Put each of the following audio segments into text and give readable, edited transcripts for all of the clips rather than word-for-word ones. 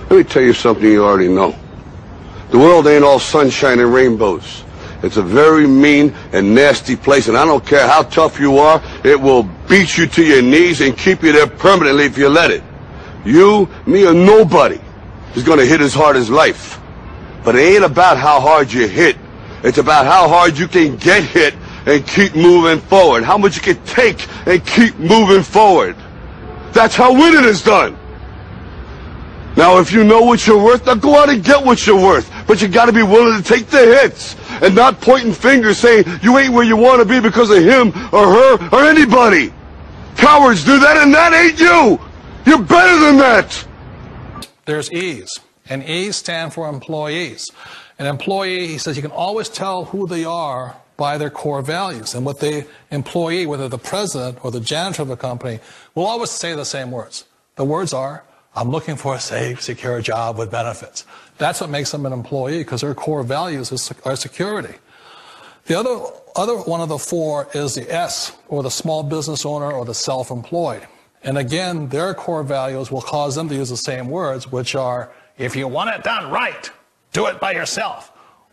Let me tell you something you already know. The world ain't all sunshine and rainbows. It's a very mean and nasty place, and I don't care how tough you are, it will beat you to your knees and keep you there permanently if you let it. You, me, or nobody is going to hit as hard as life. But it ain't about how hard you hit. It's about how hard you can get hit and keep moving forward. How much you can take and keep moving forward. That's how winning is done. Now, if you know what you're worth, now go out and get what you're worth. But you got to be willing to take the hits and not pointing fingers saying you ain't where you want to be because of him or her or anybody. Cowards do that, and that ain't you. You're better than that. There's E's, and E's stand for employees. An employee, he says, you can always tell who they are by their core values. And what the employee, whether the president or the janitor of the company, will always say the same words. The words are, I'm looking for a safe, secure job with benefits. That's what makes them an employee, because their core values are security. The other one of the four is the S, or the small business owner or the self-employed. And again, their core values will cause them to use the same words, which are, if you want it done right, do it by yourself.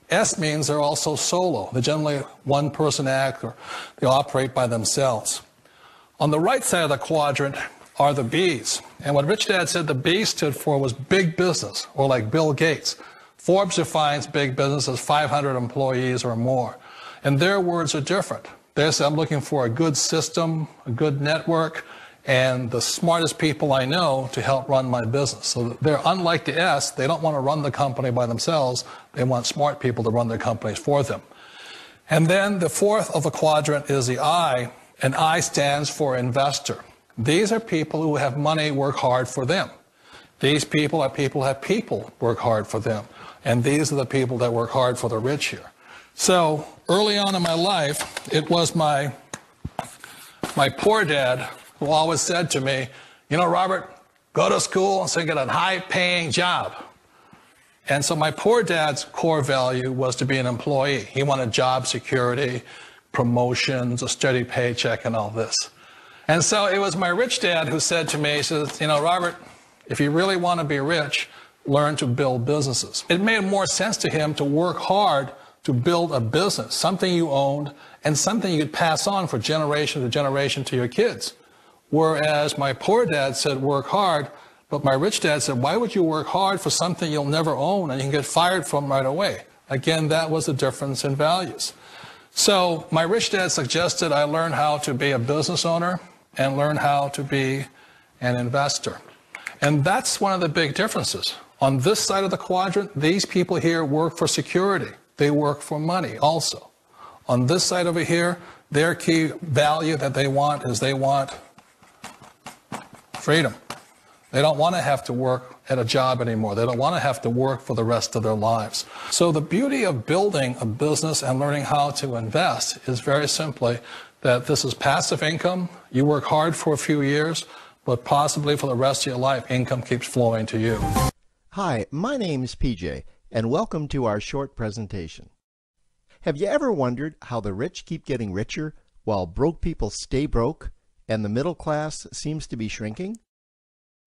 S means they're also solo. They're generally one-person act, or they operate by themselves. On the right side of the quadrant are the B's. And what Rich Dad said the B stood for was big business, or like Bill Gates. Forbes defines big business as 500 employees or more. And their words are different. They say, I'm looking for a good system, a good network, and the smartest people I know to help run my business. So they're unlike the S. They don't want to run the company by themselves. They want smart people to run their companies for them. And then the fourth of the quadrant is the I, and I stands for investor. These are people who have money work hard for them. These people are people who have people work hard for them. And these are the people that work hard for the rich here. So early on in my life, it was my poor dad who always said to me, you know, Robert, go to school and so get a high-paying job. And so my poor dad's core value was to be an employee. He wanted job security, promotions, a steady paycheck, and all this. And so it was my rich dad who said to me, he says, you know, Robert, if you really want to be rich, learn to build businesses. It made more sense to him to work hard to build a business, something you owned and something you could pass on for generation to generation to your kids. Whereas my poor dad said work hard, but my rich dad said, why would you work hard for something you'll never own and you can get fired from right away? Again, that was the difference in values. So my rich dad suggested I learn how to be a business owner and learn how to be an investor. And that's one of the big differences. On this side of the quadrant, these people here work for security. They work for money also. On this side over here, their key value that they want is they want freedom. They don't want to have to work at a job anymore. They don't want to have to work for the rest of their lives. So the beauty of building a business and learning how to invest is very simply that this is passive income. You work hard for a few years, but possibly for the rest of your life, income keeps flowing to you. Hi, my name's PJ, and welcome to our short presentation. Have you ever wondered how the rich keep getting richer while broke people stay broke and the middle class seems to be shrinking?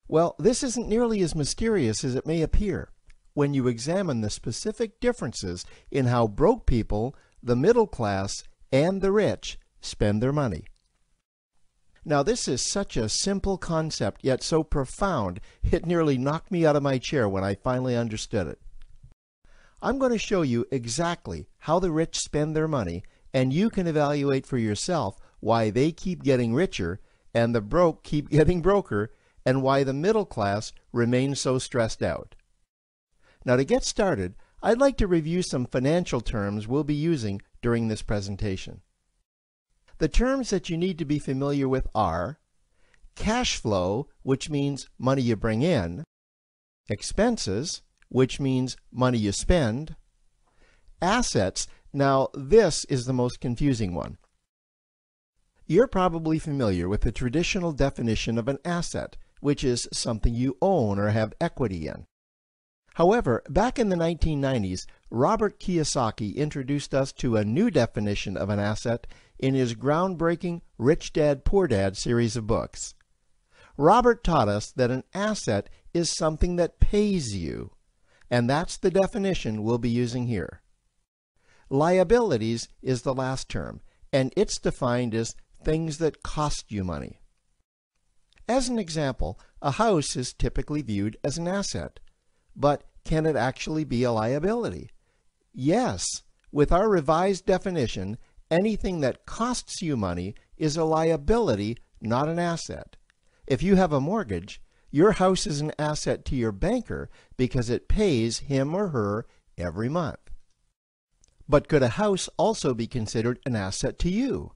Well, this isn't nearly as mysterious as it may appear when you examine the specific differences in how broke people, the middle class, and the rich spend their money. Now, this is such a simple concept, yet so profound, it nearly knocked me out of my chair when I finally understood it. I'm going to show you exactly how the rich spend their money, and you can evaluate for yourself why they keep getting richer and the broke keep getting broker, and why the middle class remains so stressed out. Now, to get started, I'd like to review some financial terms we'll be using during this presentation. The terms that you need to be familiar with are cash flow, which means money you bring in, expenses, which means money you spend, assets. Now, this is the most confusing one. You're probably familiar with the traditional definition of an asset, which is something you own or have equity in. However, back in the 1990s, Robert Kiyosaki introduced us to a new definition of an asset in his groundbreaking Rich Dad, Poor Dad series of books. Robert taught us that an asset is something that pays you, and that's the definition we'll be using here. Liabilities is the last term, and it's defined as things that cost you money. As an example, a house is typically viewed as an asset, but can it actually be a liability? Yes, with our revised definition, anything that costs you money is a liability, not an asset. If you have a mortgage, your house is an asset to your banker because it pays him or her every month. But could a house also be considered an asset to you?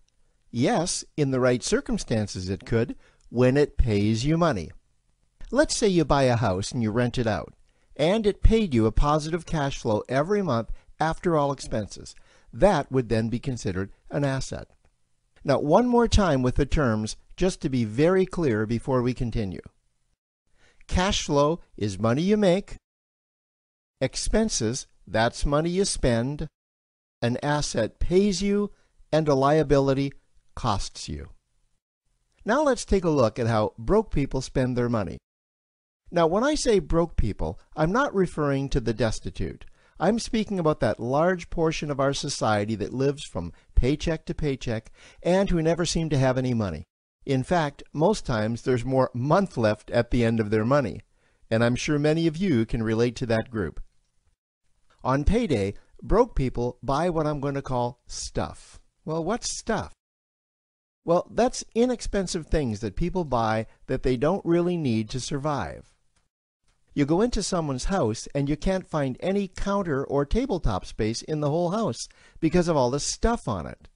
Yes, in the right circumstances it could, when it pays you money. Let's say you buy a house and you rent it out, and it paid you a positive cash flow every month after all expenses. That would then be considered an asset. Now, one more time with the terms, just to be very clear before we continue. Cash flow is money you make. Expenses, that's money you spend. An asset pays you, and a liability costs you. Now let's take a look at how broke people spend their money. Now, when I say broke people, I'm not referring to the destitute. I'm speaking about that large portion of our society that lives from paycheck to paycheck and who never seem to have any money. In fact, most times there's more month left at the end of their money, and I'm sure many of you can relate to that group. On payday, broke people buy what I'm going to call stuff. Well, what's stuff? Well, that's inexpensive things that people buy that they don't really need to survive. You go into someone's house and you can't find any counter or tabletop space in the whole house because of all the stuff on it.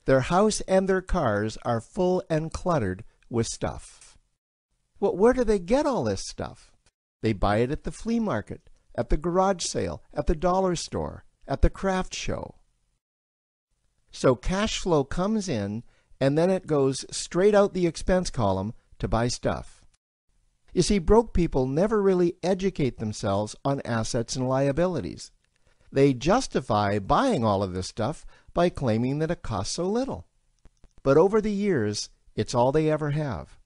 Their house and their cars are full and cluttered with stuff. Well, where do they get all this stuff? They buy it at the flea market, at the garage sale, at the dollar store, at the craft show. So cash flow comes in and then it goes straight out the expense column to buy stuff. You see, broke people never really educate themselves on assets and liabilities. They justify buying all of this stuff by claiming that it costs so little. But over the years, it's all they ever have.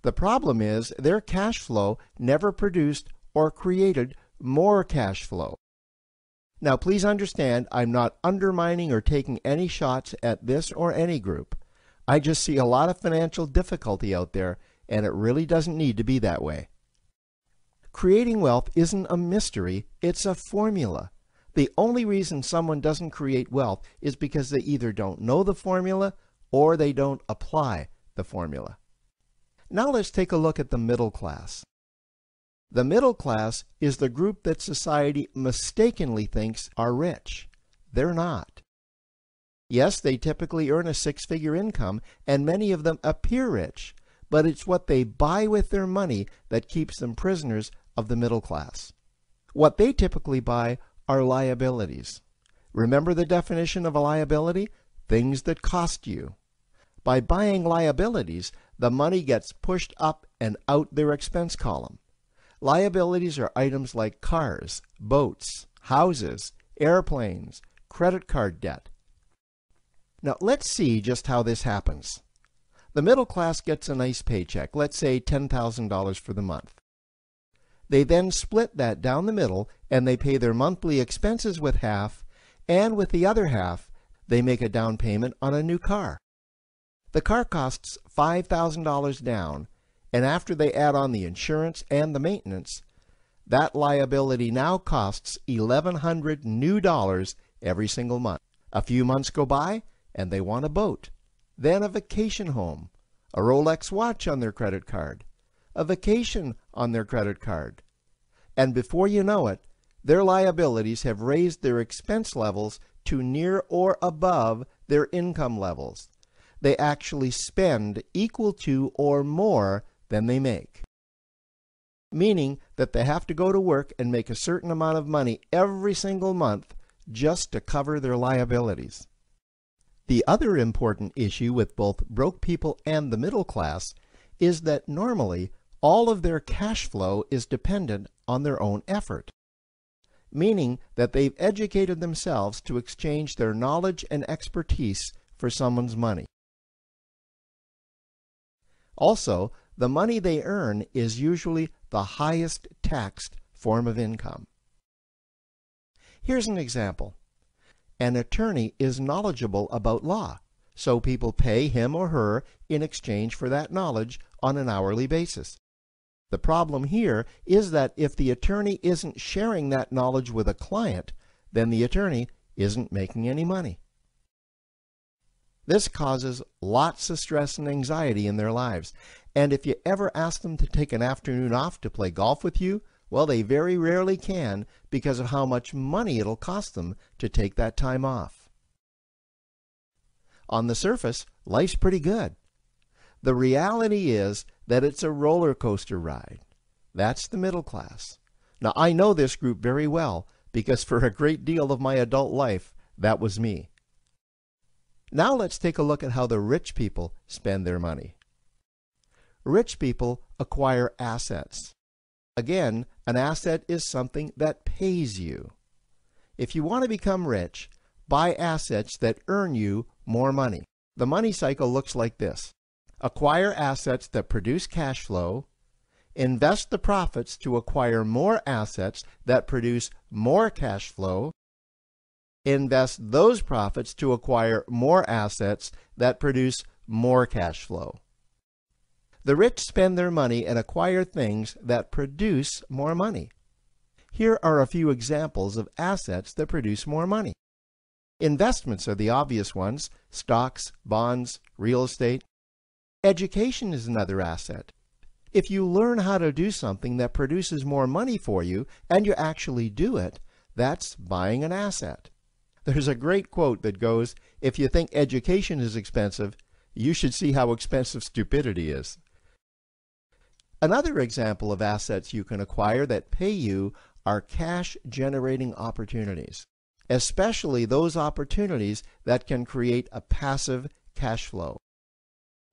The problem is their cash flow never produced or created more cash flow. Now, please understand, I'm not undermining or taking any shots at this or any group. I just see a lot of financial difficulty out there, and it really doesn't need to be that way. Creating wealth isn't a mystery, it's a formula. The only reason someone doesn't create wealth is because they either don't know the formula or they don't apply the formula. Now let's take a look at the middle class. The middle class is the group that society mistakenly thinks are rich. They're not. Yes, they typically earn a six-figure income, and many of them appear rich, but it's what they buy with their money that keeps them prisoners of the middle class. What they typically buy are liabilities. Remember the definition of a liability? Things that cost you. By buying liabilities, the money gets pushed up and out their expense column. Liabilities are items like cars, boats, houses, airplanes, credit card debt. Now let's see just how this happens. The middle class gets a nice paycheck, let's say $10,000 for the month. They then split that down the middle and they pay their monthly expenses with half, and with the other half, they make a down payment on a new car. The car costs $5,000 down, and after they add on the insurance and the maintenance, that liability now costs $1,100 new every single month. A few months go by, and they want a boat, then a vacation home, a Rolex watch on their credit card, a vacation on their credit card. And before you know it, their liabilities have raised their expense levels to near or above their income levels. They actually spend equal to or more than they make. Meaning that they have to go to work and make a certain amount of money every single month just to cover their liabilities. The other important issue with both broke people and the middle class is that normally all of their cash flow is dependent on their own effort, meaning that they've educated themselves to exchange their knowledge and expertise for someone's money. Also, the money they earn is usually the highest taxed form of income. Here's an example. An attorney is knowledgeable about law, so people pay him or her in exchange for that knowledge on an hourly basis. The problem here is that if the attorney isn't sharing that knowledge with a client, then the attorney isn't making any money. This causes lots of stress and anxiety in their lives, and if you ever ask them to take an afternoon off to play golf with you, well, they very rarely can because of how much money it'll cost them to take that time off. On the surface, life's pretty good. The reality is that it's a roller coaster ride. That's the middle class. Now, I know this group very well because for a great deal of my adult life, that was me. Now let's take a look at how the rich people spend their money. Rich people acquire assets. Again, an asset is something that pays you. If you want to become rich, buy assets that earn you more money. The money cycle looks like this. Acquire assets that produce cash flow, invest the profits to acquire more assets that produce more cash flow, invest those profits to acquire more assets that produce more cash flow. The rich spend their money and acquire things that produce more money. Here are a few examples of assets that produce more money. Investments are the obvious ones: stocks, bonds, real estate. Education is another asset. If you learn how to do something that produces more money for you and you actually do it, that's buying an asset. There's a great quote that goes, "If you think education is expensive, you should see how expensive stupidity is." Another example of assets you can acquire that pay you are cash-generating opportunities, especially those opportunities that can create a passive cash flow.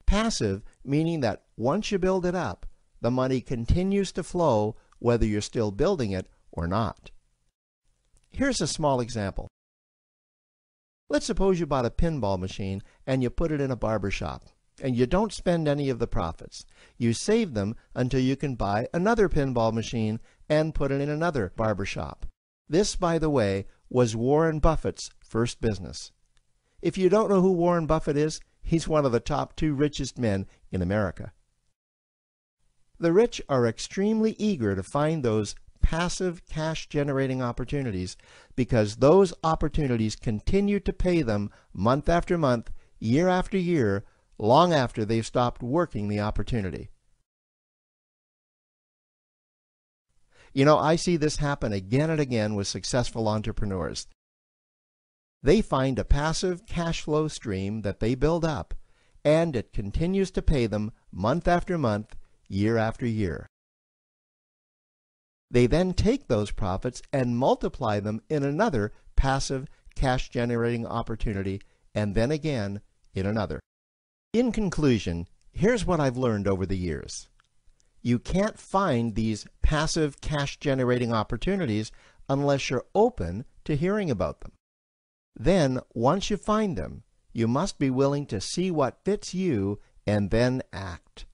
Passive meaning that once you build it up, the money continues to flow whether you're still building it or not. Here's a small example. Let's suppose you bought a pinball machine and you put it in a barber shop, and you don't spend any of the profits. You save them until you can buy another pinball machine and put it in another barber shop. This, by the way, was Warren Buffett's first business. If you don't know who Warren Buffett is, he's one of the top 2 richest men in America. The rich are extremely eager to find those passive cash-generating opportunities because those opportunities continue to pay them month after month, year after year, long after they've stopped working the opportunity. You know, I see this happen again and again with successful entrepreneurs. They find a passive cash flow stream that they build up, and it continues to pay them month after month, year after year. They then take those profits and multiply them in another passive cash-generating opportunity, and then again in another. In conclusion, here's what I've learned over the years. You can't find these passive cash-generating opportunities unless you're open to hearing about them. Then, once you find them, you must be willing to see what fits you and then act.